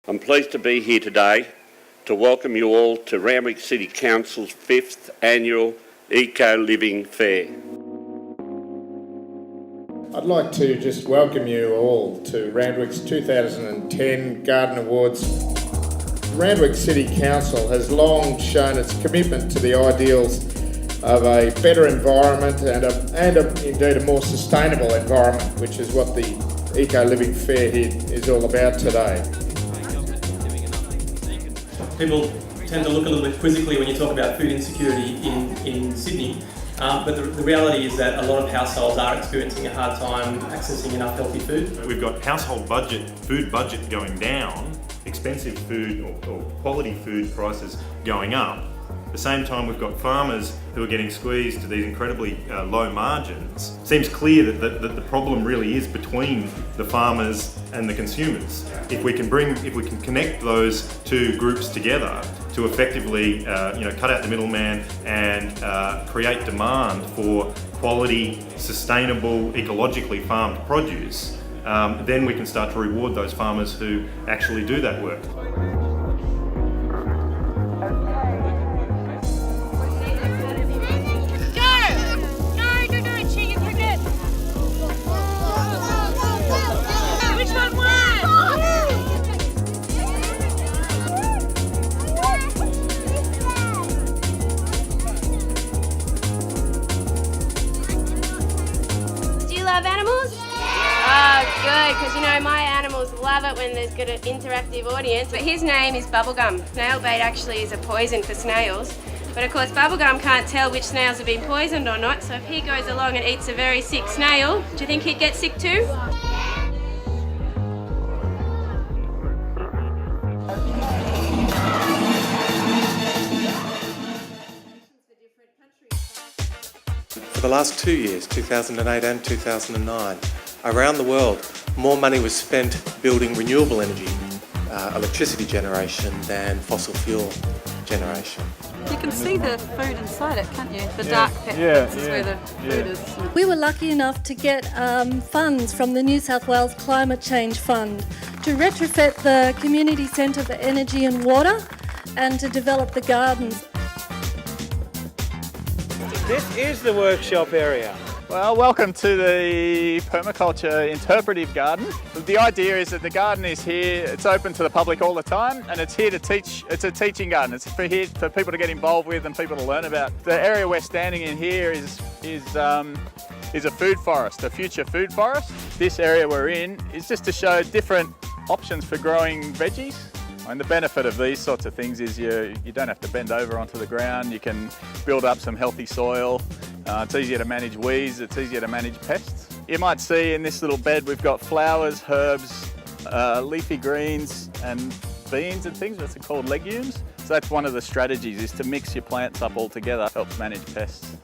I'm pleased to be here today to welcome you all to Randwick City Council's 5th annual EcoLiving Fair. I'd like to just welcome you all to Randwick's 2010 Garden Awards. Randwick City Council has long shown its commitment to the ideals of a better environment and indeed a more sustainable environment, which is what the EcoLiving Fair here is all about today. People tend to look a little bit quizzically when you talk about food insecurity in Sydney, but the reality is that a lot of households are experiencing a hard time accessing enough healthy food. We've got household food budget going down, expensive food or quality food prices going up. At the same time, we've got farmers who are getting squeezed to these incredibly low margins. Seems clear that the problem really is between the farmers and the consumers. If we can connect those two groups together to effectively, cut out the middleman and create demand for quality, sustainable, ecologically farmed produce, then we can start to reward those farmers who actually do that work. Love animals? Oh, good, because my animals love it when there's good interactive audience. But his name is Bubblegum. Snail bait actually is a poison for snails. But of course Bubblegum can't tell which snails have been poisoned or not, so if he goes along and eats a very sick snail, do you think he'd get sick too? For the last 2 years, 2008 and 2009, around the world, more money was spent building renewable energy, electricity generation than fossil fuel generation. You can see the food inside it, can't you? The dark pits is where the food is. We were lucky enough to get funds from the New South Wales Climate Change Fund to retrofit the community centre for energy and water and to develop the gardens. This is the workshop area. Well, welcome to the permaculture interpretive garden. The idea is that the garden is here, it's open to the public all the time, and it's here to teach. It's a teaching garden. It's for people to get involved with and people to learn about. The area we're standing in here is a food forest, a future food forest. This area we're in is just to show different options for growing veggies. And the benefit of these sorts of things is you don't have to bend over onto the ground. You can build up some healthy soil. It's easier to manage weeds. It's easier to manage pests. You might see in this little bed we've got flowers, herbs, leafy greens and beans and things. That's called legumes. So that's one of the strategies, is to mix your plants up all together. Helps manage pests.